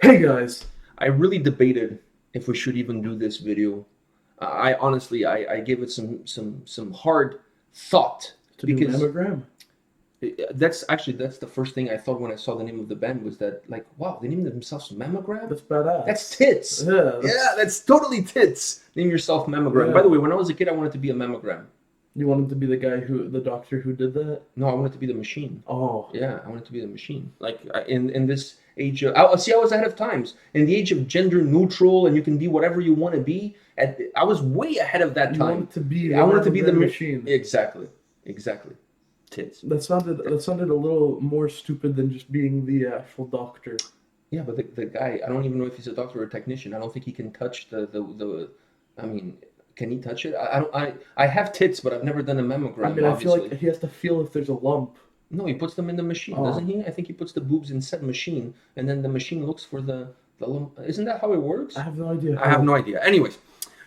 Hey guys, I really debated if we should even do this video. I honestly, I gave it some hard thought to do because Manegarm. that's the first thing I thought when I saw the name of the band was that, like, wow, they named themselves Mammogram. That's badass. That's tits. Yeah, That's totally tits. Name yourself Mammogram. Yeah. By the way, when I was a kid, I wanted to be a mammogram. You wanted to be the guy the doctor who did that? No, I wanted to be the machine. Oh. Yeah, I wanted to be the machine. Like in this age of, I was ahead of times. In the age of gender neutral, and you can be whatever you want to be. I was way ahead of that You time. wanted to be I wanted to be the machine. Exactly. Tits. That sounded a little more stupid than just being the actual doctor. Yeah, but the guy, I don't even know if he's a doctor or a technician. I don't think he can touch the I mean, can he touch it? I have tits, but I've never done a mammogram. I mean, obviously. I feel like he has to feel if there's a lump. No, he puts them in the machine, doesn't he? I think he puts the boobs in said machine, and then the machine looks for the lump. Isn't that how it works? I have no idea. I have no idea. Anyways,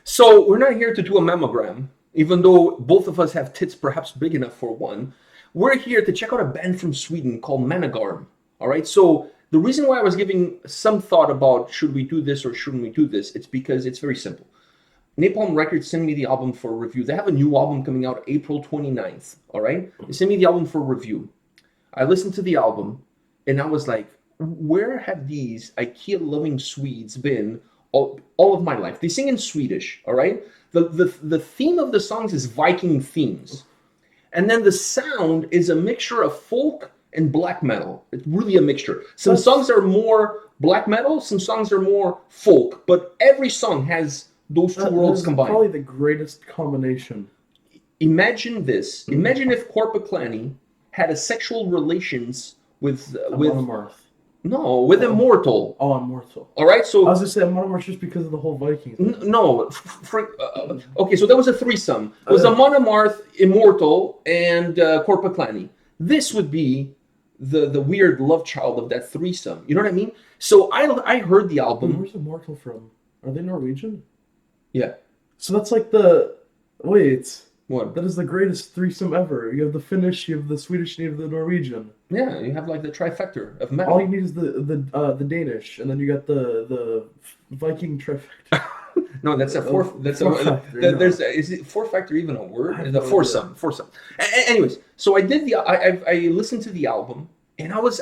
so we're not here to do a mammogram, even though both of us have tits perhaps big enough for one. We're here to check out a band from Sweden called Manegarm. All right, so the reason why I was giving some thought about should we do this or shouldn't we do this, it's because it's very simple. Napalm Records sent me the album for review. They have a new album coming out April 29th, all right? They sent me the album for review. I listened to the album, and I was like, where have these IKEA-loving Swedes been all of my life? They sing in Swedish, all right? The theme of the songs is Viking themes. And then the sound is a mixture of folk and black metal. It's really a mixture. Some songs are more black metal, some songs are more folk, but every song has those two worlds combined. Probably the greatest combination. Imagine this. Imagine if Korpiklaani had a sexual relations with Amarth. No, with Immortal. Oh, Immortal. All right, so I was gonna say Amarth just because of the whole Viking thing. No, okay, so that was a threesome. It was Amon, Amarth, Immortal, and Korpiklaani. This would be the weird love child of that threesome. You know what I mean? So I heard the album. Where's Immortal from? Are they Norwegian? Yeah. So that's like the wait. What? That is the greatest threesome ever. You have the Finnish, you have the Swedish, and you have the Norwegian. Yeah, you have like the trifecta of metal. All you need is the Danish, and then you got the Viking trifecta. No, that's a fourth. That's is it four factor even a word? The foursome. Anyways, so I did I listened to the album, and I was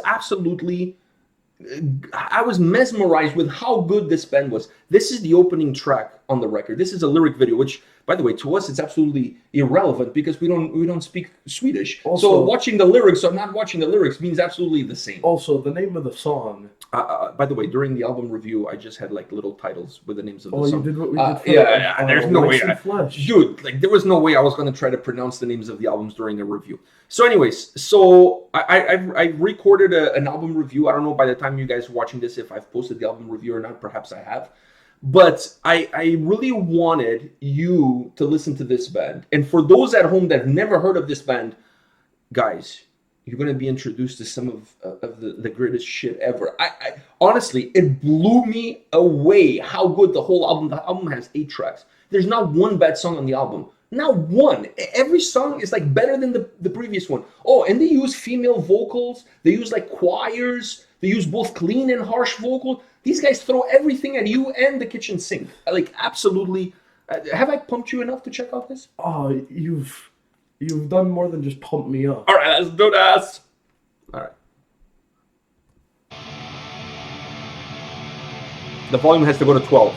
mesmerized with how good this band was. This is the opening track on the record. This is a lyric video, which, by the way, to us it's absolutely irrelevant because we don't speak Swedish. Also, so watching the lyrics or not watching the lyrics means absolutely the same. Also, the name of the song. By the way, during the album review, I just had like little titles with the names of the song. Oh, you did what we did for yeah, there's no way. Dude, like there was no way I was going to try to pronounce the names of the albums during a review. So anyways, so I recorded an album review. I don't know by the time you guys are watching this if I've posted the album review or not. Perhaps I have. But I really wanted you to listen to this band. And for those at home that have never heard of this band, guys, you're going to be introduced to some of the greatest shit ever. I honestly, it blew me away how good the whole album. The album has 8 tracks. There's not one bad song on the album. Not one. Every song is like better than the previous one. Oh, and they use female vocals. They use like choirs. They use both clean and harsh vocals. These guys throw everything at you and the kitchen sink. Like absolutely. Have I pumped you enough to check out this? Oh, you've done more than just pump me up. All right, let's do this. All right. The volume has to go to 12.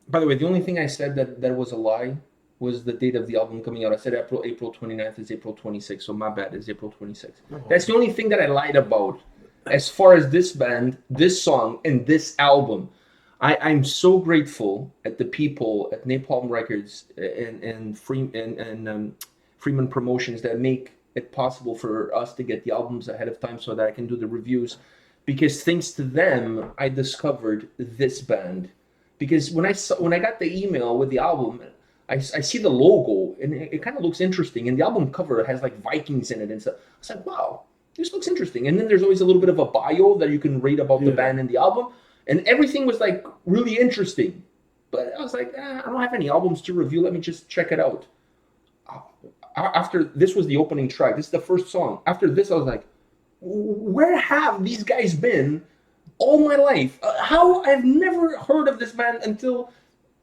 By the way, the only thing I said that was a lie was the date of the album coming out. I said April 29th is April 26th, so my bad, it's April 26th. Oh. That's the only thing that I lied about as far as this band, this song, and this album. I'm so grateful at the people at Napalm Records and Freeman Promotions that make it possible for us to get the albums ahead of time so that I can do the reviews. Because thanks to them, I discovered this band. Because when I got the email with the album, I see the logo and it kind of looks interesting. And the album cover has like Vikings in it and stuff. I was like, wow, this looks interesting. And then there's always a little bit of a bio that you can read about the band and the album. And everything was like really interesting. But I was like, I don't have any albums to review. Let me just check it out. After this was the opening track. This is the first song. After this, I was like, where have these guys been all my life? How I've never heard of this band until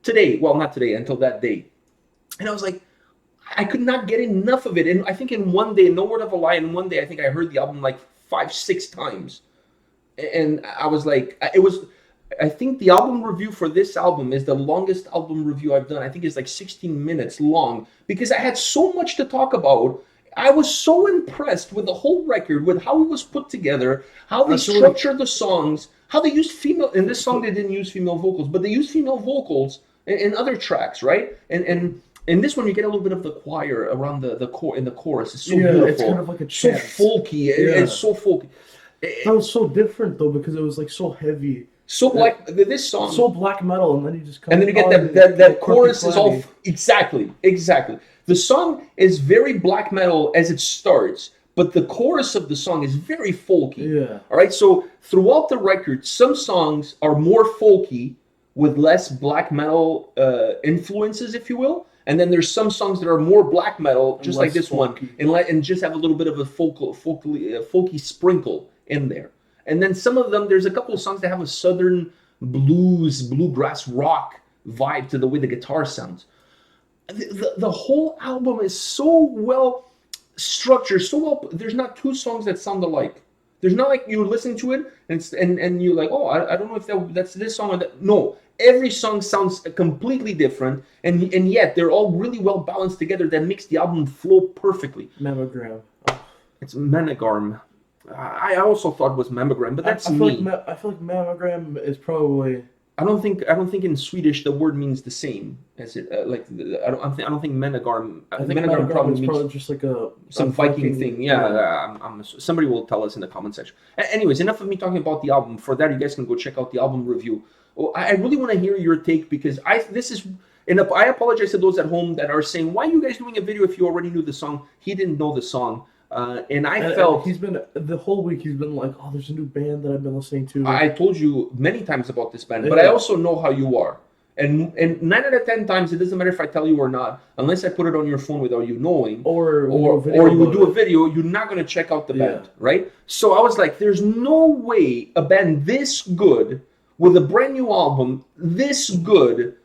today. Well, not today, until that day. And I was like, I could not get enough of it. And I think in one day, no word of a lie, in one day, I think I heard the album like 5-6 times. And I was like, I think the album review for this album is the longest album review I've done. I think it's like 16 minutes long because I had so much to talk about. I was so impressed with the whole record, with how it was put together, how they structured the songs, how they used female. In this song, they didn't use female vocals, but they used female vocals in other tracks, right? And in this one, you get a little bit of the choir around the core in the chorus. It's so beautiful. It's kind of like a chant. So folky. It's so folky. That was so different though because it was like so heavy. So like this song, so black metal, and then you just and then you get that chorus is all exactly. The song is very black metal as it starts, but the chorus of the song is very folky. Yeah. All right. So throughout the record, some songs are more folky with less black metal influences, if you will, and then there's some songs that are more black metal, just like this folky one, and just have a little bit of a folky sprinkle in there. And then some of them, there's a couple of songs that have a southern bluegrass rock vibe to the way the guitar sounds. The whole album is so well structured, so well. There's not two songs that sound alike. There's not like you listen to it and you're like, oh, I don't know if that's this song or that. No, every song sounds completely different, and yet they're all really well balanced together. That makes the album flow perfectly. Manegarm. It's Manegarm. I also thought it was Manegarm, but that's me. I feel like Manegarm is probably. I don't think in Swedish the word means the same as it. I don't think Manegarm. I think Manegarm probably means just like some Viking thing. Yeah, somebody will tell us in the comment section. Anyways, enough of me talking about the album. For that, you guys can go check out the album review. I really want to hear your take because I apologize to those at home that are saying, why are you guys doing a video if you already knew the song? He didn't know the song. And I felt he's been the whole week. He's been like, "Oh, there's a new band that I've been listening to." I told you many times about this band, but I also know how you are. And 9 out of 10 times, it doesn't matter if I tell you or not, unless I put it on your phone without you knowing, or you would do a video. You're not going to check out the band, right? So I was like, "There's no way a band this good with a brand new album this good."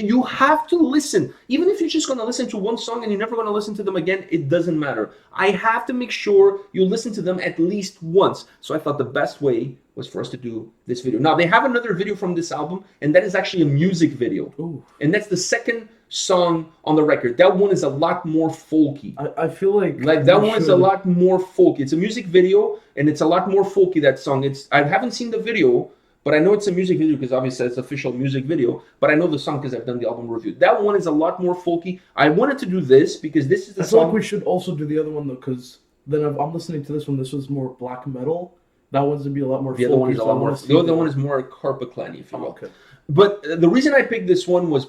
You have to listen. Even if you're just going to listen to one song and you're never going to listen to them again, it doesn't matter. I have to make sure you listen to them at least once. So I thought the best way was for us to do this video. Now, they have another video from this album, and that is actually a music video. Ooh. And that's the second song on the record. That one is a lot more folky. I feel like that one is a lot more folky. It's a music video, and it's a lot more folky, that song. I haven't seen the video, but I know it's a music video because obviously it's an official music video. But I know the song because I've done the album review. That one is a lot more folky. I wanted to do this because this is the song. I feel like we should also do the other one though, because then I'm listening to this one. This was more black metal. That one's gonna be a lot more. The other one is a lot more. The other one is more Korpiklaani, if you will. Okay. But the reason I picked this one was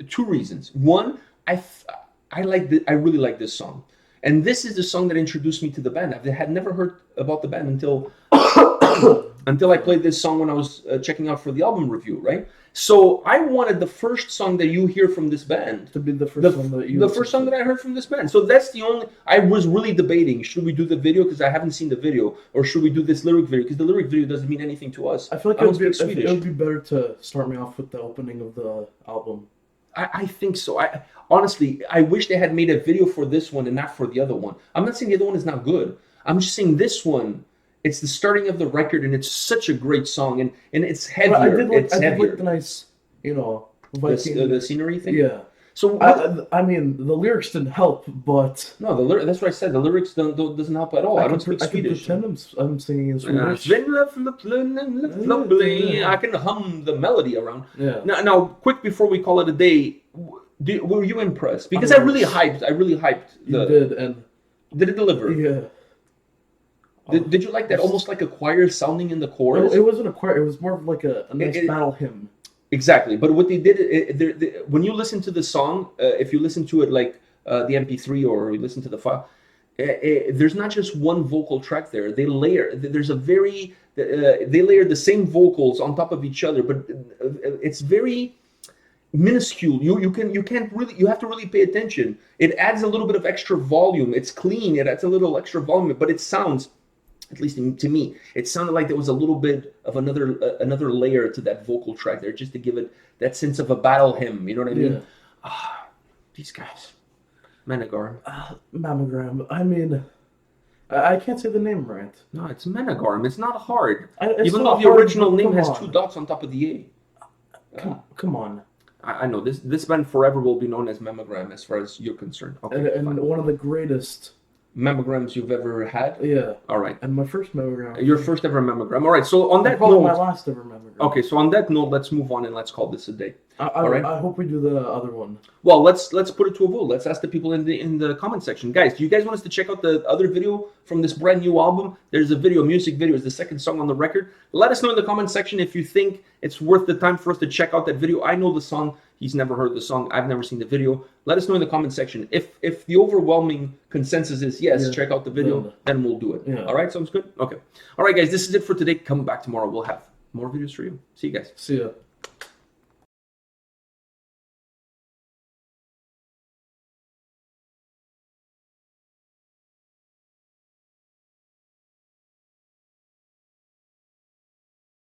two reasons. One, I really like this song, and this is the song that introduced me to the band. I had never heard about the band until I played this song when I was checking out for the album review, right? So I wanted the first song that you hear from this band to be the first song that I heard from this band. So that's the only. I was really debating: should we do the video because I haven't seen the video, or should we do this lyric video because the lyric video doesn't mean anything to us? I feel like it would be better to start me off with the opening of the album. I think so. Honestly, I wish they had made a video for this one and not for the other one. I'm not saying the other one is not good. I'm just saying this one. It's the starting of the record, and it's such a great song, and it's heavier. I did like the nice, Viking. The scenery thing. Yeah. So I mean, the lyrics didn't help, but no, that's what I said. The lyrics doesn't help at all. I don't speak I can Swedish. pretend I'm singing in Yeah. Swedish. I can hum the melody around. Yeah. Now, quick before we call it a day, were you impressed? Because I really hyped You did, and Did it deliver? yeah. Did you like that? Almost like a choir sounding in the chorus. It wasn't a choir. It was more of like a nice battle hymn. Exactly, but what they did, when you listen to the song, if you listen to it like the MP3 or you listen to the file, there's not just one vocal track there. They layer. There's a very they layer the same vocals on top of each other, but it's very minuscule. You can't really. You have to really pay attention. It adds a little bit of extra volume. It's clean. It adds a little extra volume, but it sounds. At least to me, it sounded like there was a little bit of another layer to that vocal track there, just to give it that sense of a battle hymn. You know what I mean? Yeah. These guys, Manegarm. Mammogram. I mean, I can't say the name right. No, it's Manegarm. It's not hard. It's Even not though the hard, original but name come has on. 2 dots on top of the A. Come on. I know this band forever will be known as Mammogram as far as you're concerned. Okay, And fine. one of the greatest. Mammograms you've ever had. Yeah. All right. And my first mammogram. Your first ever mammogram. All right. So on that Probably note, my last ever mammogram. okay. So on that note, let's move on and let's call this a day. All right. I hope we do the other one. Well, let's put it to a vote. Let's ask the people in the comment section, guys. Do you guys want us to check out the other video from this brand new album? There's a music video. It's the second song on the record. Let us know in the comment section if you think it's worth the time for us to check out that video. I know the song. He's never heard the song. I've never seen the video. Let us know in the comment section. If the overwhelming consensus is yes, check out the video, then we'll do it. Yeah. All right, sounds good? Okay. All right, guys, this is it for today. Come back tomorrow. We'll have more videos for you. See you guys. See ya.